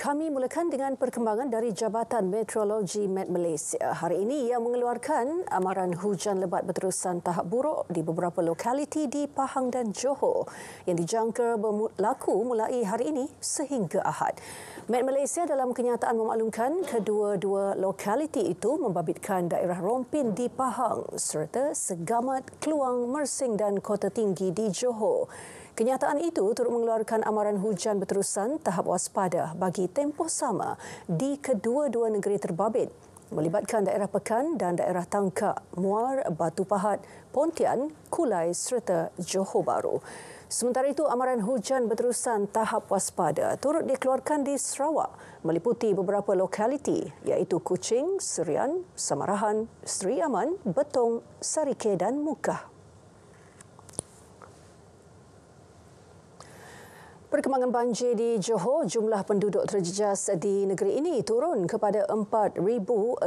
Kami mulakan dengan perkembangan dari Jabatan Meteorologi Met Malaysia. Hari ini ia mengeluarkan amaran hujan lebat berterusan tahap buruk di beberapa lokaliti di Pahang dan Johor yang dijangka berlaku mulai hari ini sehingga Ahad. Met Malaysia dalam kenyataan memaklumkan kedua-dua lokaliti itu membabitkan daerah Rompin di Pahang serta Segamat, Kluang, Mersing dan Kota Tinggi di Johor. Kenyataan itu turut mengeluarkan amaran hujan berterusan tahap waspada bagi tempoh sama di kedua-dua negeri terbabit melibatkan daerah Pekan dan daerah Tangkak, Muar, Batu Pahat, Pontian, Kulai serta Johor Bahru. Sementara itu, amaran hujan berterusan tahap waspada turut dikeluarkan di Sarawak meliputi beberapa lokaliti iaitu Kuching, Serian, Samarahan, Seri Aman, Betong, Sarike dan Mukah. Perkembangan banjir di Johor, jumlah penduduk terjejas di negeri ini turun kepada 4,650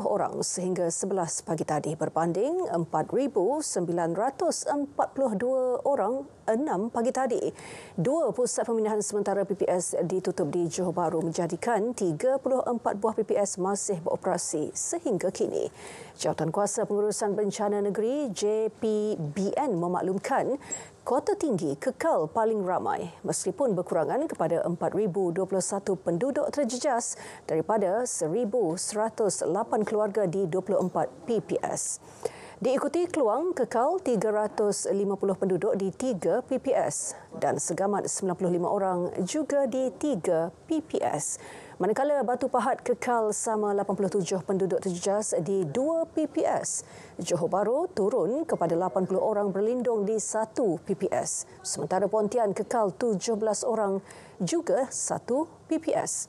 orang sehingga 11 pagi tadi berbanding 4,942 orang 6 pagi tadi. Dua pusat pemindahan sementara PPS ditutup di Johor Bahru menjadikan 34 buah PPS masih beroperasi sehingga kini. Jawatan Kuasa Pengurusan Bencana Negeri JPBN memaklumkan Kota Tinggi kekal paling ramai meskipun berkurangan kepada 4,021 penduduk terjejas daripada 1,108 keluarga di 24 PPS. Diikuti Kluang kekal 350 penduduk di 3 PPS dan Segamat 95 orang juga di 3 PPS. Manakala Batu Pahat kekal sama 87 penduduk terjejas di 2 PPS. Johor Bahru turun kepada 80 orang berlindung di 1 PPS. Sementara Pontian kekal 17 orang juga 1 PPS.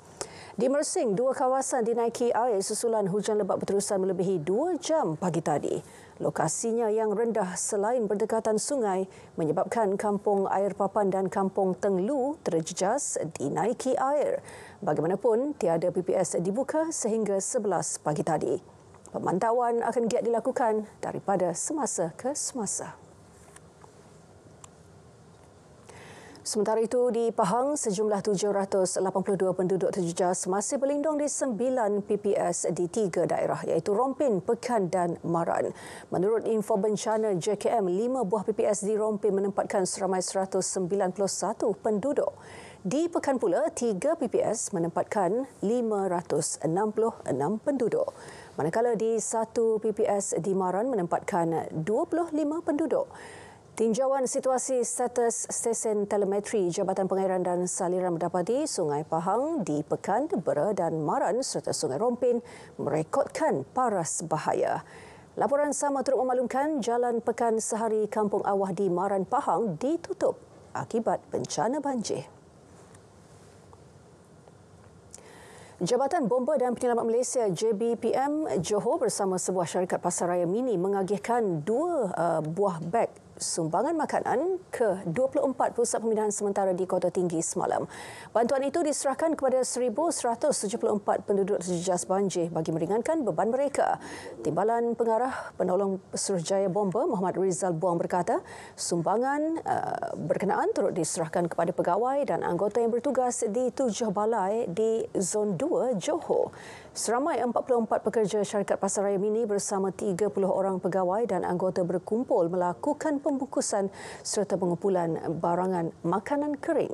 Di Mersing, 2 kawasan dinaiki air susulan hujan lebat berterusan melebihi 2 jam pagi tadi. Lokasinya yang rendah selain berdekatan sungai menyebabkan Kampung Air Papan dan Kampung Tenglu terjejas dinaiki air. Bagaimanapun, tiada PPS dibuka sehingga 11 pagi tadi. Pemantauan akan giat dilakukan daripada semasa ke semasa. Sementara itu, di Pahang, sejumlah 782 penduduk terjejas masih berlindung di 9 PPS di 3 daerah iaitu Rompin, Pekan dan Maran. Menurut info bencana JKM, 5 buah PPS di Rompin menempatkan seramai 191 penduduk. Di Pekan pula, 3 PPS menempatkan 566 penduduk. Manakala di 1 PPS di Maran menempatkan 25 penduduk. Tinjauan situasi status stesen telemetri Jabatan Pengairan dan Saliran mendapati Sungai Pahang di Pekan, Bera dan Maran serta Sungai Rompin merekodkan paras bahaya. Laporan sama turut memaklumkan Jalan Pekan Sehari Kampung Awah di Maran Pahang ditutup akibat bencana banjir. Jabatan Bomba dan Penyelamat Malaysia JBPM Johor bersama sebuah syarikat pasaraya mini mengagihkan 2 buah beg sumbangan makanan ke 24 pusat pemindahan sementara di Kota Tinggi semalam. Bantuan itu diserahkan kepada 1,174 penduduk terjejas banjir bagi meringankan beban mereka. Timbalan Pengarah Penolong Pesuruhjaya Bomba Muhammad Rizal Buang berkata, sumbangan berkenaan turut diserahkan kepada pegawai dan anggota yang bertugas di 7 balai di Zon 2 Johor. Seramai 44 pekerja syarikat pasaraya mini bersama 30 orang pegawai dan anggota berkumpul melakukan pembungkusan serta pengumpulan barangan makanan kering.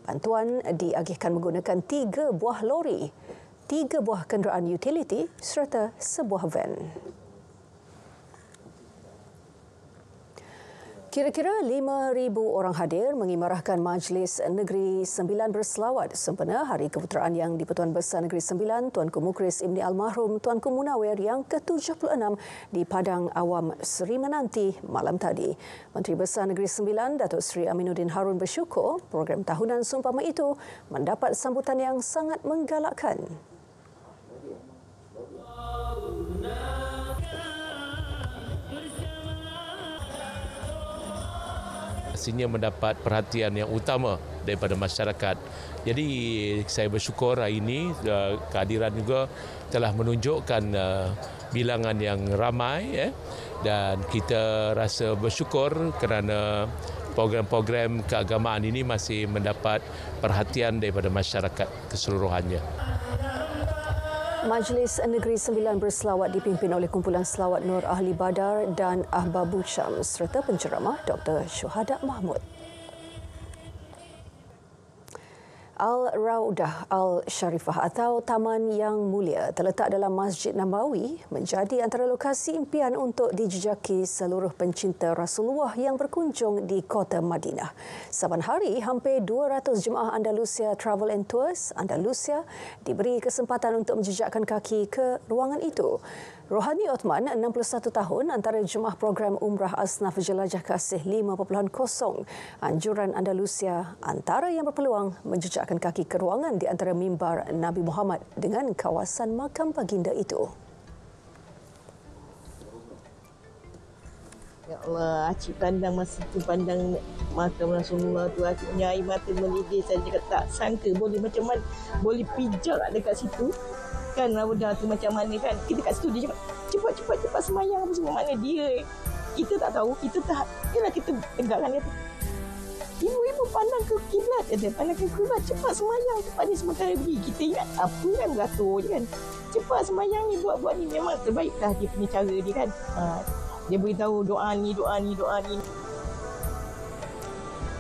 Bantuan diagihkan menggunakan 3 buah lori, 3 buah kenderaan utiliti serta sebuah van. Kira-kira 5,000 orang hadir mengimarahkan Majlis Negeri Sembilan berselawat sempena Hari Keputeraan Yang di-Pertuan Besar Negeri Sembilan Tuanku Mukris Ibni Almarhum Tuanku Munawir yang ke-76 di Padang Awam Seri Menanti malam tadi. Menteri Besar Negeri Sembilan Datuk Seri Aminuddin Harun bersyukur program tahunan seumpama itu mendapat sambutan yang sangat menggalakkan. Pastinya mendapat perhatian yang utama daripada masyarakat. Jadi saya bersyukur hari ini kehadiran juga telah menunjukkan bilangan yang ramai dan kita rasa bersyukur kerana program-program keagamaan ini masih mendapat perhatian daripada masyarakat keseluruhannya. Majlis Negeri Sembilan berselawat dipimpin oleh kumpulan selawat Nur Ahli Badar dan Ahbabul Syam serta penceramah Dr. Syuhada Mahmud. Al-Raudah Al-Sharifah atau Taman Yang Mulia terletak dalam Masjid Nabawi menjadi antara lokasi impian untuk dijejaki seluruh pencinta Rasulullah yang berkunjung di kota Madinah. Saban hari, hampir 200 jemaah Andalusia Travel and Tours Andalusia diberi kesempatan untuk menjejakkan kaki ke ruangan itu. Rohani Othman, 61 tahun, antara jemaah program Umrah Asnaf Jelajah Kasih 5.0 anjuran Andalusia, antara yang berpeluang menjejakkan kaki ke ruangan di antara mimbar Nabi Muhammad dengan kawasan makam baginda itu. Ya Allah, Acik pandang masa tu, pandang makam Rasulullah tu, Acik punya air mata melidih. Saya cakap tak sangka boleh macam mana, boleh pijak dekat situ. Kan Raudah tu macam mana kan. Kita kat situ dia cakap cepat semayang apa semua. Mana dia, kita tak tahu, kita tak, yalah kita tegakkan dia. Ibu-ibu pandang ke kiblat, pandang ke kiblat, cepat semayang, cepat ni sementara beri. Kita ingat apa kan, beratur je kan. Cepat semayang ni, buat ni, memang terbaiklah dia punya cara dia kan. Dia beritahu doa ni.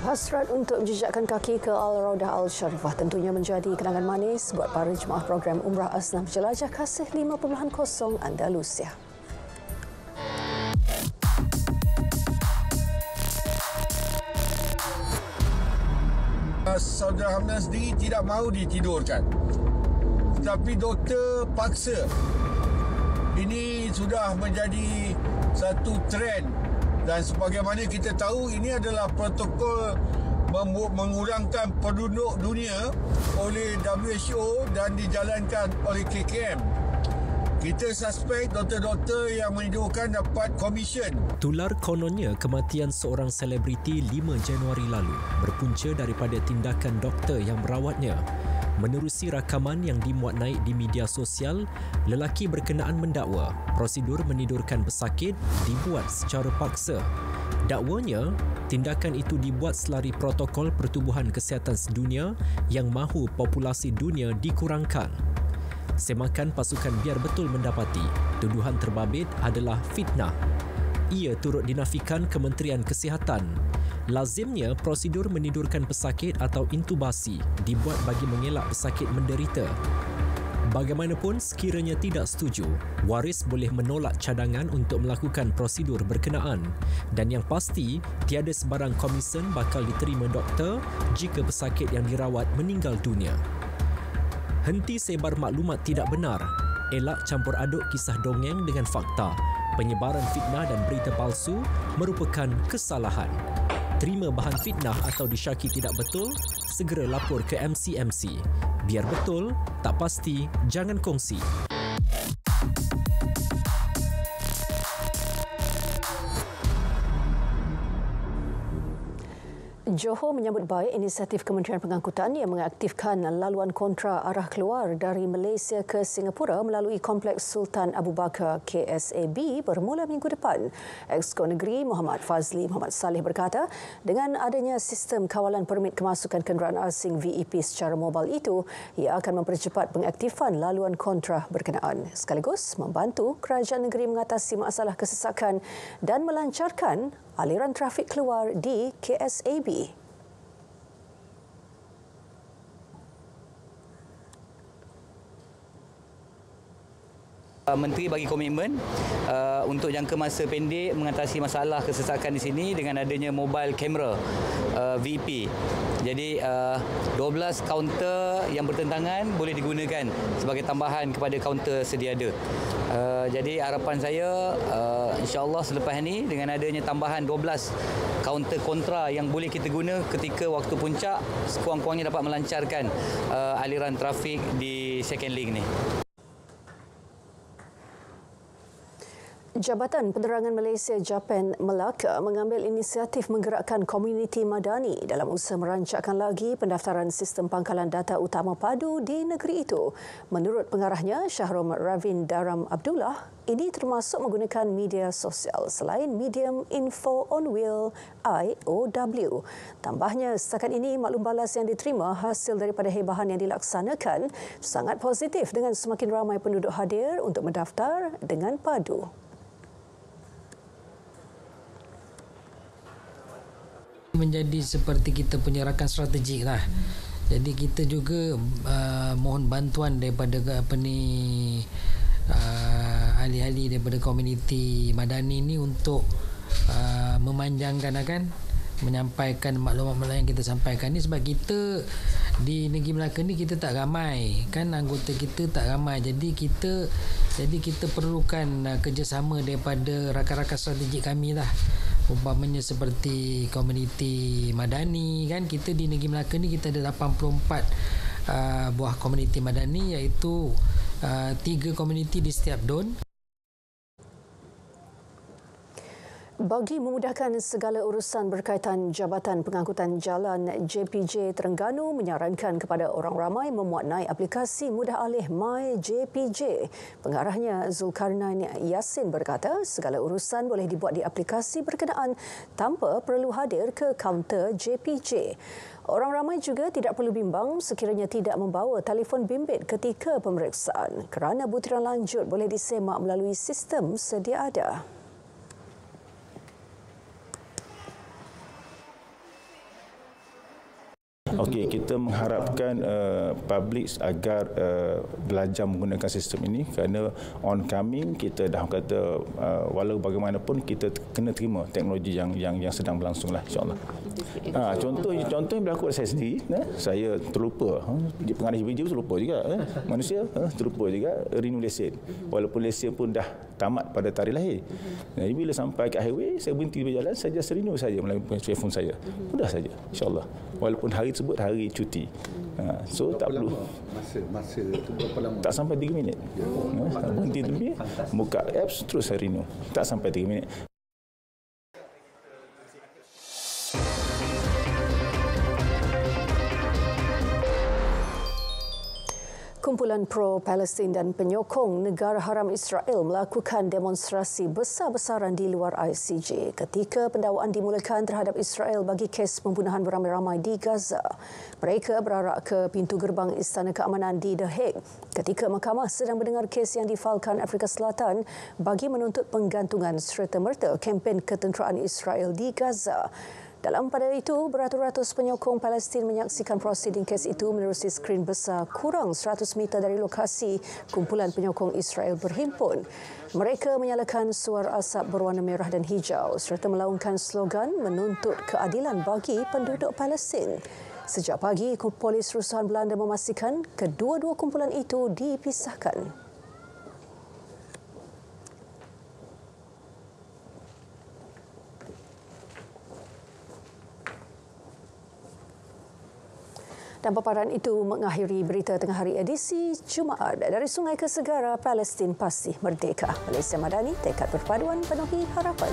Hasrat untuk menjejakkan kaki ke Al-Raudah Al-Sharifah tentunya menjadi kenangan manis buat para jemaah program Umrah Asnaf Jelajah Kasih 5.0 Andalusia. Saudara Hamdan sendiri tidak mahu ditidurkan, tetapi doktor paksa. Ini sudah menjadi satu trend. Dan sebagaimana kita tahu, ini adalah protokol mengurangkan penduduk dunia oleh WHO dan dijalankan oleh KKM. Kita suspek doktor-doktor yang menidurkan dapat komisen. Tular kononnya kematian seorang selebriti 5 Januari lalu berpunca daripada tindakan doktor yang merawatnya. Menerusi rakaman yang dimuat naik di media sosial, lelaki berkenaan mendakwa prosedur menidurkan pesakit dibuat secara paksa. Dakwanya, tindakan itu dibuat selari protokol Pertubuhan Kesihatan Sedunia yang mahu populasi dunia dikurangkan. Semakan pasukan Biar Betul mendapati tuduhan terbabit adalah fitnah. Ia turut dinafikan Kementerian Kesihatan. Lazimnya, prosedur menidurkan pesakit atau intubasi dibuat bagi mengelak pesakit menderita. Bagaimanapun, sekiranya tidak setuju, waris boleh menolak cadangan untuk melakukan prosedur berkenaan. Dan yang pasti, tiada sebarang komisen bakal diterima doktor jika pesakit yang dirawat meninggal dunia. Henti sebar maklumat tidak benar. Elak campur aduk kisah dongeng dengan fakta. Penyebaran fitnah dan berita palsu merupakan kesalahan. Terima bahan fitnah atau disyaki tidak betul, segera lapor ke MCMC. Biar betul, tak pasti, jangan kongsi. Johor menyambut baik inisiatif Kementerian Pengangkutan yang mengaktifkan laluan kontra arah keluar dari Malaysia ke Singapura melalui Kompleks Sultan Abu Bakar KSAB bermula minggu depan. Exco Negeri Muhammad Fazli Muhammad Saleh berkata, dengan adanya sistem kawalan permit kemasukan kenderaan asing VEP secara mobile itu, ia akan mempercepat pengaktifan laluan kontra berkenaan sekaligus membantu kerajaan negeri mengatasi masalah kesesakan dan melancarkan aliran trafik keluar di KSAB. Menteri bagi komitmen untuk jangka masa pendek mengatasi masalah kesesakan di sini dengan adanya mobile camera VEP. Jadi 12 kaunter yang bertentangan boleh digunakan sebagai tambahan kepada kaunter sedia ada. Jadi harapan saya insya-Allah selepas ini dengan adanya tambahan 12 kaunter kontra yang boleh kita guna ketika waktu puncak, sekurang-kurangnya dapat melancarkan aliran trafik di second link ni. Jabatan Penerangan Malaysia Japan Melaka mengambil inisiatif menggerakkan komuniti madani dalam usaha merancangkan lagi pendaftaran sistem pangkalan data utama padu di negeri itu. Menurut pengarahnya Shahrom Ravin Daram Abdullah, ini termasuk menggunakan media sosial selain medium Info on Wheel IOW. Tambahnya, setakat ini maklum balas yang diterima hasil daripada hebahan yang dilaksanakan sangat positif dengan semakin ramai penduduk hadir untuk mendaftar dengan padu. Menjadi seperti kita punya rakan strategik lah. Jadi kita juga mohon bantuan daripada ahli-ahli daripada komuniti madani ni untuk memanjangkan menyampaikan maklumat-maklumat yang kita sampaikan ni, sebab kita di negeri Melaka ni kita tak ramai kan, anggota kita tak ramai, jadi kita perlukan kerjasama daripada rakan-rakan strategik kami lah, umpamanya seperti komuniti madani kan. Kita di negeri Melaka ni kita ada 84 buah komuniti madani, iaitu 3 komuniti di setiap don. Bagi memudahkan segala urusan berkaitan Jabatan Pengangkutan Jalan JPJ Terengganu menyarankan kepada orang ramai memuat naik aplikasi mudah alih My JPJ. Pengarahnya Zulkarnain Yassin berkata segala urusan boleh dibuat di aplikasi berkenaan tanpa perlu hadir ke kaunter JPJ. Orang ramai juga tidak perlu bimbang sekiranya tidak membawa telefon bimbit ketika pemeriksaan, kerana butiran lanjut boleh disemak melalui sistem sedia ada. Okey, kita mengharapkan publik agar belajar menggunakan sistem ini, kerana on coming kita dah kata walau bagaimanapun kita kena terima teknologi yang sedang berlangsung lah, insyaAllah. Contoh yang berlaku pada saya sendiri, saya terlupa, pengarah JPJ terlupa juga, manusia terlupa juga renew lesen, walaupun lesen pun dah tamat pada tarikh lahir. Jadi bila sampai kat highway, saya berhenti di jalan, saya just renew saja melalui telefon saya, mudah saja, insyaAllah, walaupun hari tersebut hari cuti. So tak perlu masa tu berapa lama? Tak sampai 3 minit. Berhenti lebih, buka apps terus saya renew, tak sampai 3 minit. Kumpulan pro-Palestin dan penyokong negara haram Israel melakukan demonstrasi besar-besaran di luar ICJ ketika pendakwaan dimulakan terhadap Israel bagi kes pembunuhan beramai-ramai di Gaza. Mereka berarak ke pintu gerbang Istana Keamanan di The Hague ketika mahkamah sedang mendengar kes yang difailkan Afrika Selatan bagi menuntut penggantungan serta-merta kempen ketenteraan Israel di Gaza. Dalam pada itu, beratus-ratus penyokong Palestin menyaksikan prosiding kes itu menerusi skrin besar kurang 100 meter dari lokasi kumpulan penyokong Israel berhimpun. Mereka menyalakan suar asap berwarna merah dan hijau serta melaungkan slogan menuntut keadilan bagi penduduk Palestin. Sejak pagi, polis rusuhan Belanda memastikan kedua-dua kumpulan itu dipisahkan. Dan paparan itu mengakhiri berita tengah hari edisi Jumaat. Dari sungai ke segara, Palestin pasti merdeka. Malaysia Madani, tekad perpaduan penuhi harapan.